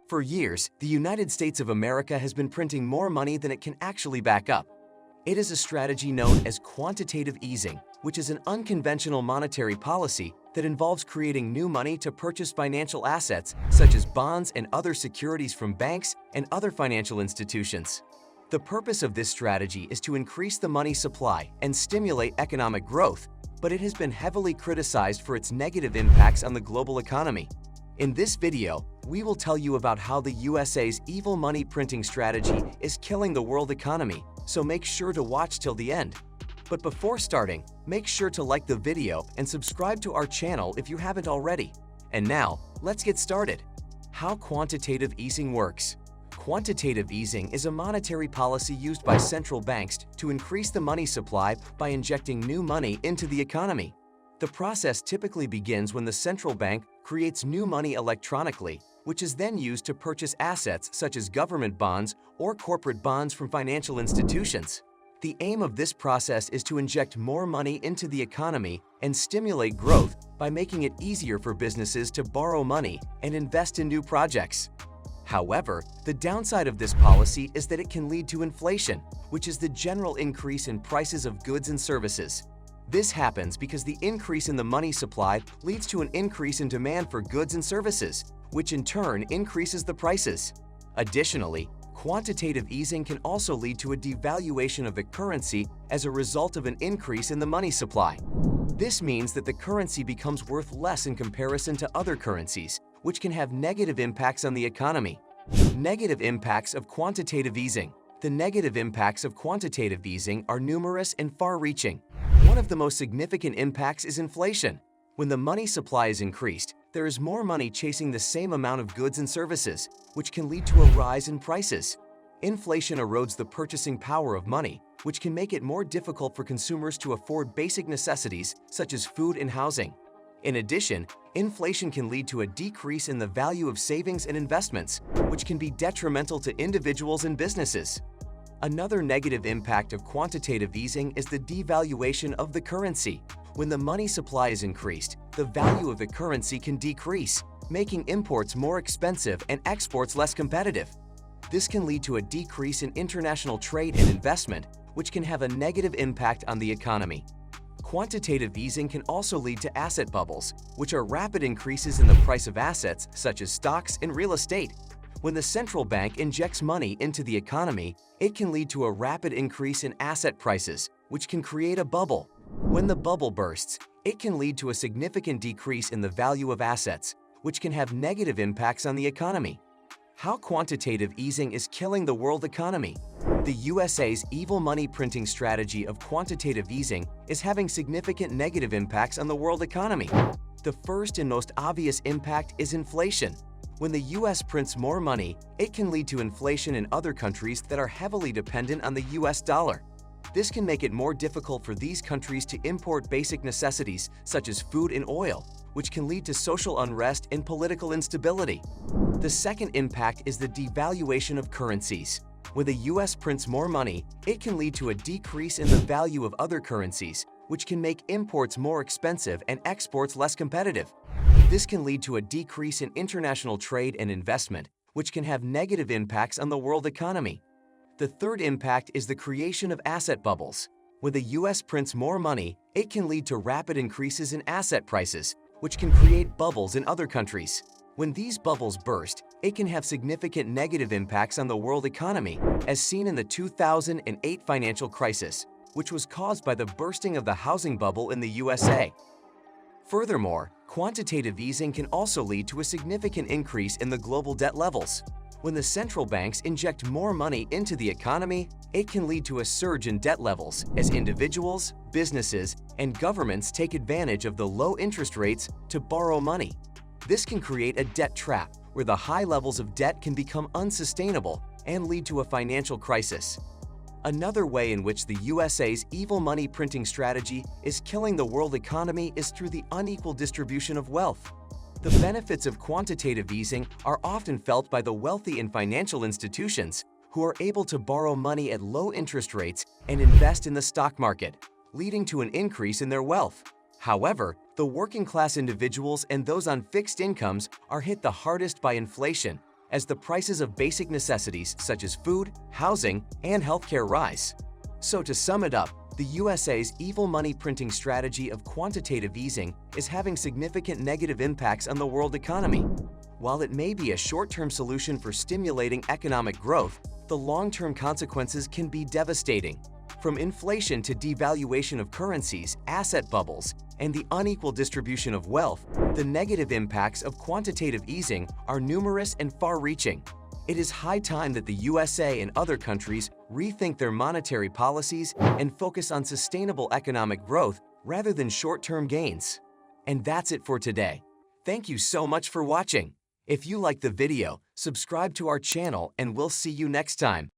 For years, the United States of America has been printing more money than it can actually back up. It is a strategy known as quantitative easing, which is an unconventional monetary policy that involves creating new money to purchase financial assets such as bonds and other securities from banks and other financial institutions. The purpose of this strategy is to increase the money supply and stimulate economic growth, but it has been heavily criticized for its negative impacts on the global economy. In this video, we will tell you about how the USA's evil money printing strategy is killing the world economy, so make sure to watch till the end. But before starting, make sure to like the video and subscribe to our channel if you haven't already. And now, let's get started. How quantitative easing works. Quantitative easing is a monetary policy used by central banks to increase the money supply by injecting new money into the economy. The process typically begins when the central bank creates new money electronically, which is then used to purchase assets such as government bonds or corporate bonds from financial institutions. The aim of this process is to inject more money into the economy and stimulate growth by making it easier for businesses to borrow money and invest in new projects. However, the downside of this policy is that it can lead to inflation, which is the general increase in prices of goods and services. This happens because the increase in the money supply leads to an increase in demand for goods and services, which in turn increases the prices. Additionally, quantitative easing can also lead to a devaluation of the currency as a result of an increase in the money supply. This means that the currency becomes worth less in comparison to other currencies, which can have negative impacts on the economy. Negative impacts of quantitative easing. The negative impacts of quantitative easing are numerous and far-reaching. One of the most significant impacts is inflation. When the money supply is increased, there is more money chasing the same amount of goods and services, which can lead to a rise in prices. Inflation erodes the purchasing power of money, which can make it more difficult for consumers to afford basic necessities such as food and housing. In addition, inflation can lead to a decrease in the value of savings and investments, which can be detrimental to individuals and businesses. Another negative impact of quantitative easing is the devaluation of the currency. When the money supply is increased, the value of the currency can decrease, making imports more expensive and exports less competitive. This can lead to a decrease in international trade and investment, which can have a negative impact on the economy. Quantitative easing can also lead to asset bubbles, which are rapid increases in the price of assets such as stocks and real estate. When the central bank injects money into the economy, it can lead to a rapid increase in asset prices, which can create a bubble. When the bubble bursts, it can lead to a significant decrease in the value of assets, which can have negative impacts on the economy. How quantitative easing is killing the world economy. The USA's evil money printing strategy of quantitative easing is having significant negative impacts on the world economy. The first and most obvious impact is inflation. When the US prints more money, it can lead to inflation in other countries that are heavily dependent on the US dollar. This can make it more difficult for these countries to import basic necessities such as food and oil, which can lead to social unrest and political instability. The second impact is the devaluation of currencies. When the US prints more money, it can lead to a decrease in the value of other currencies, which can make imports more expensive and exports less competitive. This can lead to a decrease in international trade and investment, which can have negative impacts on the world economy. The third impact is the creation of asset bubbles. When the US prints more money, it can lead to rapid increases in asset prices, which can create bubbles in other countries. When these bubbles burst, it can have significant negative impacts on the world economy, as seen in the 2008 financial crisis, which was caused by the bursting of the housing bubble in the USA. Furthermore, quantitative easing can also lead to a significant increase in the global debt levels. When the central banks inject more money into the economy, it can lead to a surge in debt levels as individuals, businesses, and governments take advantage of the low interest rates to borrow money. This can create a debt trap where the high levels of debt can become unsustainable and lead to a financial crisis. Another way in which the USA's evil money printing strategy is killing the world economy is through the unequal distribution of wealth. The benefits of quantitative easing are often felt by the wealthy and financial institutions who are able to borrow money at low interest rates and invest in the stock market, leading to an increase in their wealth. However, the working class individuals and those on fixed incomes are hit the hardest by inflation, as the prices of basic necessities such as food, housing, and healthcare rise. So to sum it up, the USA's evil money printing strategy of quantitative easing is having significant negative impacts on the world economy. While it may be a short-term solution for stimulating economic growth, the long-term consequences can be devastating. From inflation to devaluation of currencies, asset bubbles, and the unequal distribution of wealth, the negative impacts of quantitative easing are numerous and far-reaching. It is high time that the USA and other countries rethink their monetary policies and focus on sustainable economic growth rather than short-term gains. And that's it for today. Thank you so much for watching. If you liked the video, subscribe to our channel and we'll see you next time.